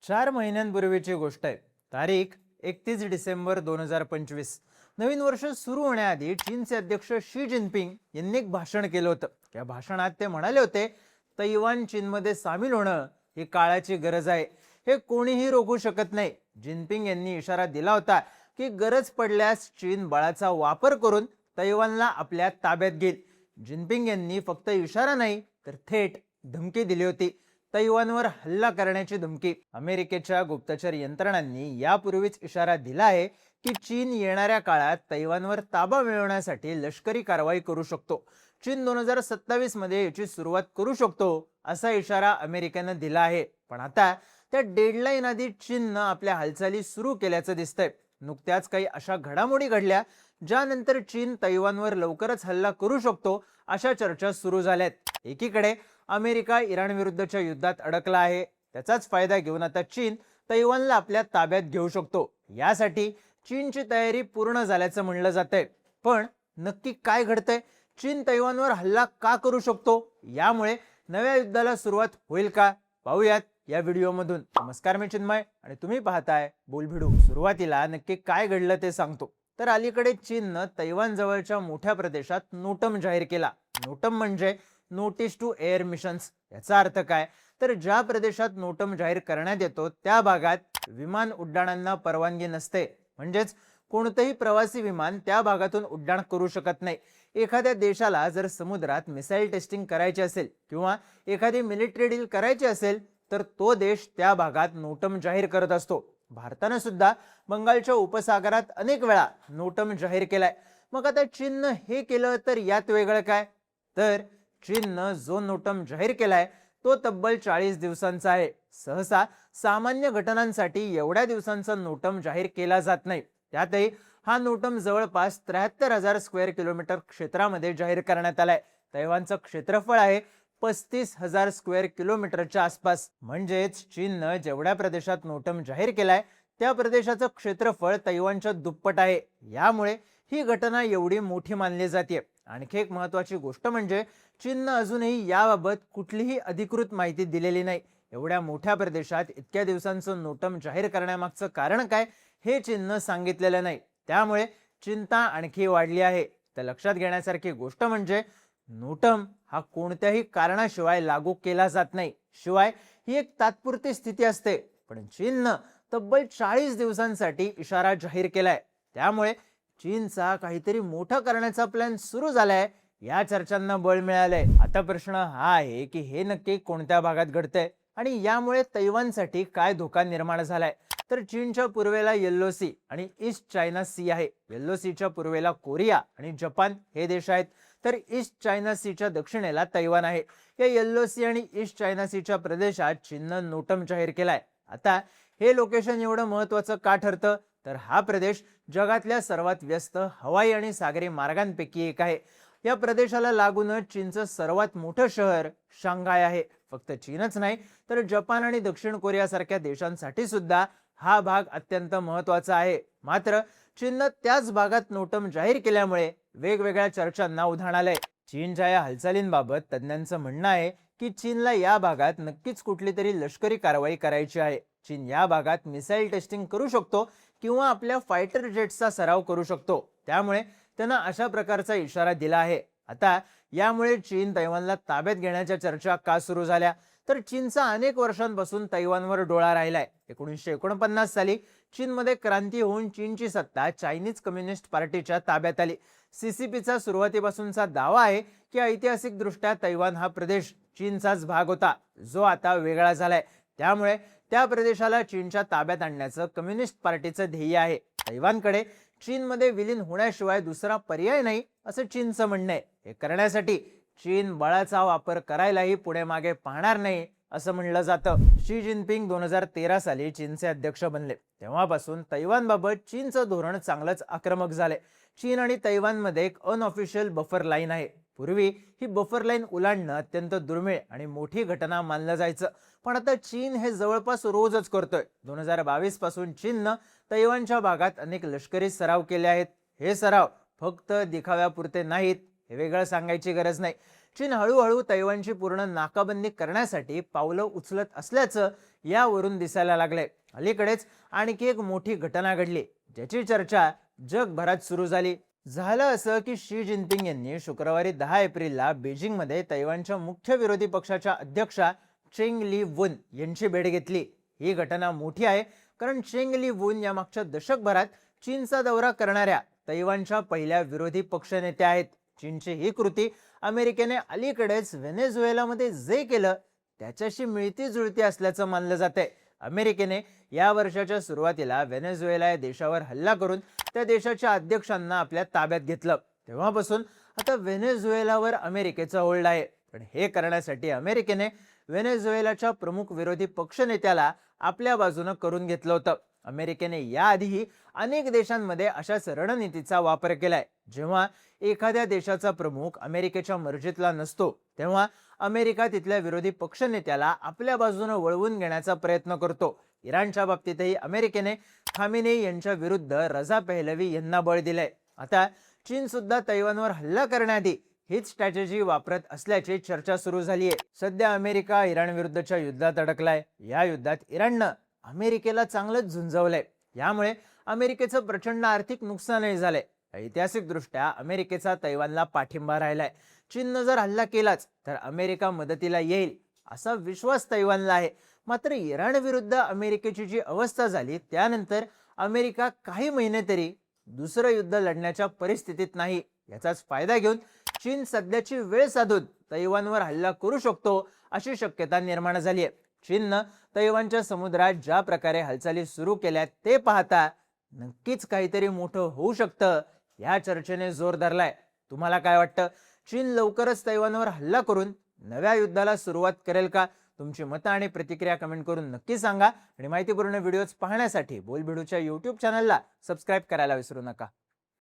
4 महिन्यांपूर्वीची गोष्ट आहे. तारीख 31 डिसेंबर 2025. नवीन वर्ष सुरू होण्याआधी चीनचे अध्यक्ष शी जिनपिंग यांनी एक भाषण केलं होतं. या भाषणात ते म्हणाले होते, तैवान चीनमध्ये सामील होणं ही काळाची गरज आहे. हे कोणीही रोखू शकत नाही. जिनपिंग यांनी इशारा दिला होता की गरज पडल्यास चीन बळाचा वापर करून तैवानला आपल्या ताब्यात घेईल. जिनपिंग यांनी फक्त इशारा नाही तर थेट धमकी दिली होती. तैवानवर हल्ला करण्याची धमकी. अमेरिकेच्या गुप्तचर यंत्रणांनी यापूर्वीच इशारा दिला आहे की चीन येणाऱ्या काळात तैवानवर ताबा मिळवण्यासाठी लष्करी कारवाई करू शकतो. चीन 2027 मध्ये याची सुरुवात करू शकतो असा इशारा अमेरिकेनं दिला आहे. पण आता त्या डेडलाईन आधी चीननं आपल्या हालचाली सुरू केल्याचं दिसतंय. नुकत्याच काही अशा घडामोडी घडल्या ज्यानंतर चीन तैवानवर लवकरच हल्ला करू शकतो अशा चर्चा सुरू झाल्यात. एकीकडे अमेरिका इराण विरुद्धच्या युद्धात अडकला आहे. त्याचाच फायदा घेऊन आता चीन तैवानला आपल्या ताब्यात घेऊ शकतो. यासाठी चीनची तयारी पूर्ण झाल्याचं म्हणलं जातंय. पण नक्की काय घडतंय? चीन तैवानवर हल्ला का करू शकतो? यामुळे नव्या युद्धाला सुरुवात होईल का? पाहूयात या व्हिडिओमधून. नमस्कार, मी चिन्मय आणि तुम्ही पाहताय बोलभिडू. सुरुवातीला नक्की काय घडलं ते सांगतो. तर अलीकडे चीननं तैवान जवळच्या मोठ्या प्रदेशात नोटम जाहीर केला. नोटम म्हणजे नोटीस टू एअर मिशन्स. याचा अर्थ काय? तर ज्या प्रदेशात नोटम जाहीर करण्यात येतो त्या भागात विमान उड्डाणांना परवानगी नसते. म्हणजेच कोणतेही प्रवासी विमान त्या भागातून उड्डाण करू शकत नाही. एखाद्या देशाला जर समुद्रात मिसाईल टेस्टिंग करायची असेल किंवा एखादी मिलिटरी डील करायची असेल तर तो देश त्या भागात नोटम जाहीर करत असतो. भारताने सुद्धा बंगालच्या उपसागरात अनेक वेळा नोटम जाहीर केलाय. मग आता चीननं हे केलं तर यात वेगळं काय? तर चीननं जो नोटम जाहीर केलाय तो तब्बल 40 दिवसांचा आहे. सहसा सामान्य घटनांसाठी एवढ्या दिवसांचा नोटम जाहीर केला जात नाही. त्यातही हा नोटम जवळपास 73,000 स्क्वेअर किलोमीटर क्षेत्रामध्ये जाहीर करण्यात आलाय. तैवानचं क्षेत्रफळ आहे 35,000 स्क्वेअर किलोमीटरच्या आसपास. म्हणजेच चीननं जेवढ्या प्रदेशात नोटम जाहीर केलाय त्या प्रदेशाचं क्षेत्रफळ तैवानच्या दुप्पट आहे. यामुळे ही घटना एवढी मोठी मानली जाते. आणखी एक महत्त्वाची गोष्ट म्हणजे चीननं अजूनही याबाबत कुठलीही अधिकृत माहिती दिलेली नाही. एवढ्या मोठ्या प्रदेशात इतक्या दिवसांचं नोटम जाहीर करण्यामागचं कारण काय हे चीननं सांगितलेलं नाही. त्यामुळे चिंता आणखी वाढली आहे. तर लक्षात घेण्यासारखी गोष्ट म्हणजे नोटम हा कोणत्याही कारणाशिवाय लागू केला जात नाही. शिवाय ही एक तात्पुरती स्थिती असते. पण चीननं तब्बल 40 दिवसांसाठी इशारा जाहीर केलाय. त्यामुळे चीनचा काहीतरी मोठं करण्याचा प्लॅन सुरू झालाय या चर्चांना बळ मिळालंय. आता प्रश्न हा आहे की हे नक्की कोणत्या भागात घडतंय आणि यामुळे तैवानसाठी काय धोका निर्माण झालाय? तर चीनच्या पूर्वेला येल्लो सी आणि ईस्ट चायना सी आहे. येल्लो सीच्या पूर्वेला कोरिया आणि जपान हे देश आहेत. तर ईस्ट चायना सीच्या दक्षिणेला तैवान आहे. या येल्लो सी आणि ईस्ट चायना सीच्या प्रदेशात चीननं नोटम जाहीर केलाय. आता हे लोकेशन एवढं महत्त्वाचं का ठरतं? तर हा प्रदेश जगातल्या सर्वात व्यस्त हवाई आणि सागरी मार्गांपैकी एक आहे. या प्रदेशाला लागूनच चीनचं सर्वात मोठं शहर शांघाय आहे. फक्त चीनच नाही तर जपान आणि दक्षिण कोरियासारख्या देशांसाठी सुद्धा हा भाग अत्यंत महत्त्वाचा आहे. मात्र चीननं त्याच भागात नोटम जाहीर केल्यामुळे वेगवेगळ्या चर्चांना उधाण आलंय. चीनच्या या हालचालींबाबत तज्ज्ञांचं म्हणणं आहे की चीनला या भागात नक्कीच कुठली तरी लष्करी कारवाई करायची आहे. चीन या भागात मिसाईल टेस्टिंग करू शकतो किंवा आपल्या फायटर जेट्सचा सराव करू शकतो. त्यामुळे त्यानं अशा प्रकारचा इशारा दिला आहे. आता यामुळे चीन तैवानला ताब्यात घेण्याच्या चर्चा का सुरू झाल्या? तर चीनचा अनेक वर्षांपासून तैवानवर डोळा राहिलाय. 1949 साली चीनमध्ये क्रांती होऊन चीनची सत्ता चायनीज कम्युनिस्ट पार्टीच्या ताब्यात आली. सीसीपीचा सुरुवातीपासूनचा दावा आहे की ऐतिहासिकदृष्ट्या तैवान हा प्रदेश चीनचाच भाग होता, जो आता वेगळा झालाय. त्यामुळे त्या प्रदेशाला चीनच्या ताब्यात आणण्याचं कम्युनिस्ट पार्टीचं ध्येय आहे. तैवानकडे चीनमध्ये विलीन होण्याशिवाय दुसरा पर्याय नाही असं चीनचं म्हणणं आहे. हे करण्यासाठी चीन बळाचा वापर करायलाही पुढे मागे पाहणार नाही असं म्हणलं जातं. शी जिनपिंग 2013 साली चीनचे अध्यक्ष बनले. तेव्हापासून तैवानबाबत चीनचं धोरण चांगलंच आक्रमक झालंय. चीन आणि तैवानमध्ये एक अनऑफिशियल बफर लाईन आहे. पूर्वी ही बफर लाईन ओलांडणं अत्यंत दुर्मिळ आणि मोठी घटना मानलं जायचं. पण आता चीन हे जवळपास रोजच करतोय. 2022 पासून चीननं तैवानच्या भागात अनेक लष्करी सराव केले आहेत. हे सराव फक्त दिखाव्यापुरते नाहीत हे वेगळं सांगायची गरज नाही. चीन हळूहळू तैवानची पूर्ण नाकाबंदी करण्यासाठी पावलं उचलत असल्याचं यावरून दिसायला लागलंय. अलीकडेच आणखी एक मोठी घटना घडली ज्याची चर्चा जगभरात सुरू झाली. झालं असं की शी जिनपिंग यांनी शुक्रवारी 10 एप्रिलला बीजिंगमध्ये तैवानच्या मुख्य विरोधी पक्षाच्या अध्यक्षा चेंग ली वून यांची भेट घेतली. ही घटना मोठी आहे कारण चेंग ली वून या मागच्या दशकभरात चीनचा दौरा करणाऱ्या तैवानच्या पहिल्या विरोधी पक्षनेत्या आहेत. चीनची ही कृती अमेरिकेने अलीकडेच व्हेनेझुएलामध्ये जे केलं त्याच्याशी मिळती जुळती असल्याचं मानलं जाते. अमेरिकेने या वर्षाच्या सुरुवातीला व्हेनेझुएला या देशावर हल्ला करून त्या देशाच्या अध्यक्षांना आपल्या ताब्यात घेतलं. तेव्हापासून आता व्हेनेझुएलावर अमेरिकेचा होल्ड आहे. पण हे करण्यासाठी अमेरिकेने व्हेनेझुएलाच्या प्रमुख विरोधी पक्षनेत्याला आपल्या बाजूने करून घेतलं होतं. अमेरिकेने याआधीही अनेक देशांमध्ये अशाच रणनीतीचा वापर केलाय. जेव्हा एखाद्या देशाचा प्रमुख अमेरिकेच्या मर्जीतला नसतो तेव्हा अमेरिका तिथल्या विरोधी पक्षनेत्याला आपल्या बाजूने वळवून घेण्याचा प्रयत्न करतो. इराणच्या बाबतीतही अमेरिकेने खामेनेई यांच्या विरुद्ध रजा पहलवी यांना बळ दिलंय. आता चीन सुद्धा तैवानवर हल्ला करण्याआधी हीच स्ट्रॅटेजी वापरत असल्याची चर्चा सुरू झाली आहे. सध्या अमेरिका इराण विरुद्धच्या युद्धात अडकलाय. या युद्धात इराणनं अमेरिकेला चांगलंच झुंजवलंय. यामुळे अमेरिकेचं प्रचंड आर्थिक नुकसानही झालंय. ऐतिहासिक दृष्ट्या अमेरिकेचा तैवानला पाठिंबा राहिलाय. चीननं जर हल्ला केलाच तर अमेरिका मदतीला येईल असा विश्वास तैवानला आहे. मात्र इराण विरुद्ध अमेरिकेची जी अवस्था झाली त्यानंतर अमेरिका काही महिने तरी दुसरं युद्ध लढण्याच्या परिस्थितीत नाही. याचाच फायदा घेऊन चीन सध्याची वेळ साधून तैवानवर हल्ला करू शकतो अशी शक्यता निर्माण झाली आहे. चीननं तैवानच्या समुद्रात ज्या प्रकारे हालचाली सुरू केल्या ते पाहता नक्कीच काहीतरी मोठं होऊ शकतं या चर्चेने जोर धरलाय. तुम्हाला काय वाटतं? चीन लवकरच तैवानवर हल्ला करून नव्या युद्धाला सुरुवात करेल का? तुमची मतं आणि प्रतिक्रिया कमेंट करून नक्की सांगा आणि माहितीपूर्ण व्हिडिओज पाहण्यासाठी बोलबिडूच्या YouTube चॅनलला सबस्क्राईब करायला विसरू नका.